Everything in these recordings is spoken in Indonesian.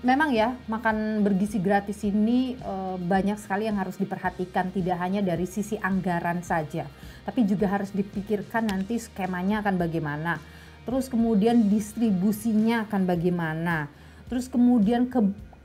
Memang ya, makan bergizi gratis ini banyak sekali yang harus diperhatikan, tidak hanya dari sisi anggaran saja, tapi juga harus dipikirkan nanti skemanya akan bagaimana, terus kemudian distribusinya akan bagaimana, terus kemudian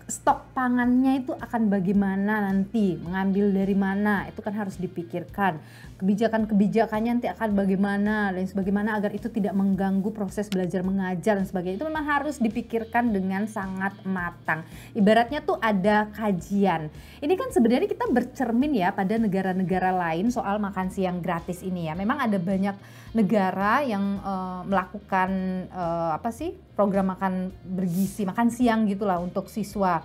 stok pangannya itu akan bagaimana nanti, mengambil dari mana, itu kan harus dipikirkan. Kebijakan-kebijakannya nanti akan bagaimana dan sebagaimana agar itu tidak mengganggu proses belajar mengajar dan sebagainya. Itu memang harus dipikirkan dengan sangat matang. Ibaratnya tuh ada kajian. Ini kan sebenarnya kita bercermin ya pada negara-negara lain soal makan siang gratis ini ya. Memang ada banyak negara yang melakukan program makan bergizi, makan siang gitulah untuk siswa.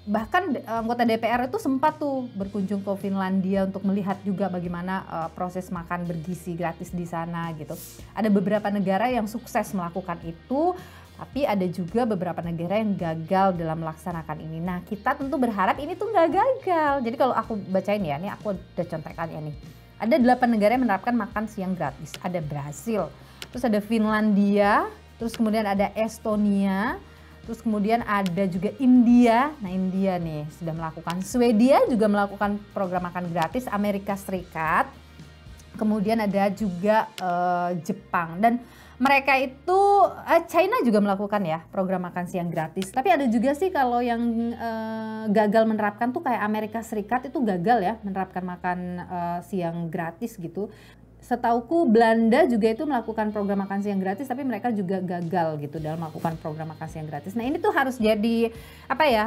Bahkan anggota DPR itu sempat tuh berkunjung ke Finlandia untuk melihat juga bagaimana proses makan bergizi gratis di sana gitu. Ada beberapa negara yang sukses melakukan itu, tapi ada juga beberapa negara yang gagal dalam melaksanakan ini. Nah, kita tentu berharap ini tuh nggak gagal. Jadi kalau aku bacain ya, ini aku udah contekannya nih. Ada 8 negara yang menerapkan makan siang gratis. Ada Brasil, terus ada Finlandia, terus kemudian ada Estonia, terus kemudian ada juga India. Nah, India nih sudah melakukan. Swedia juga melakukan program makan gratis. Amerika Serikat, kemudian ada juga Jepang, dan mereka itu China juga melakukan ya program makan siang gratis. Tapi ada juga sih kalau yang gagal menerapkan tuh kayak Amerika Serikat, itu gagal ya menerapkan makan siang gratis gitu. Setauku Belanda juga itu melakukan program makan siang gratis, tapi mereka juga gagal gitu dalam melakukan program makan siang gratis. Nah, ini tuh harus jadi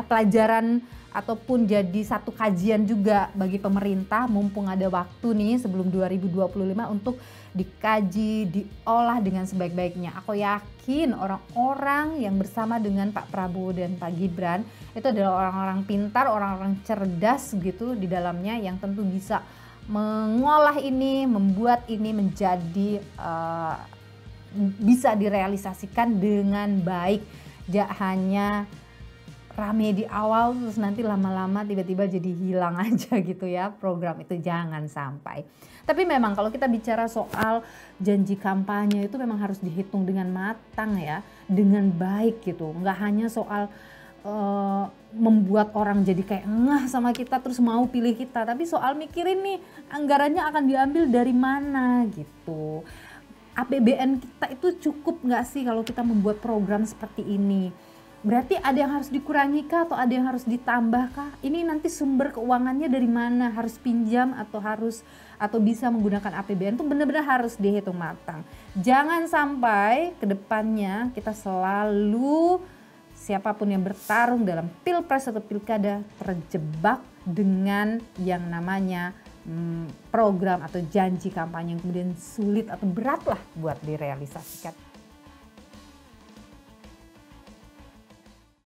pelajaran ataupun jadi satu kajian juga bagi pemerintah, mumpung ada waktu nih sebelum 2025 untuk dikaji, diolah dengan sebaik-baiknya. Aku yakin orang-orang yang bersama dengan Pak Prabowo dan Pak Gibran itu adalah orang-orang pintar, orang-orang cerdas gitu di dalamnya, yang tentu bisa mengolah ini, membuat ini menjadi bisa direalisasikan dengan baik. Tidak hanya rame di awal terus nanti lama-lama tiba-tiba jadi hilang aja gitu ya program itu, jangan sampai. Tapi memang kalau kita bicara soal janji kampanye itu memang harus dihitung dengan matang ya, dengan baik gitu. Nggak hanya soal membuat orang jadi kayak ngeh sama kita terus mau pilih kita, tapi soal mikirin nih anggarannya akan diambil dari mana gitu. APBN kita itu cukup nggak sih kalau kita membuat program seperti ini? Berarti ada yang harus dikurangi kah atau ada yang harus ditambah kah? Ini nanti sumber keuangannya dari mana? Harus pinjam atau bisa menggunakan APBN, itu benar-benar harus dihitung matang. Jangan sampai ke depannya kita selalu, siapapun yang bertarung dalam pilpres atau pilkada, terjebak dengan yang namanya program atau janji kampanye yang kemudian sulit atau berat lah buat direalisasikan.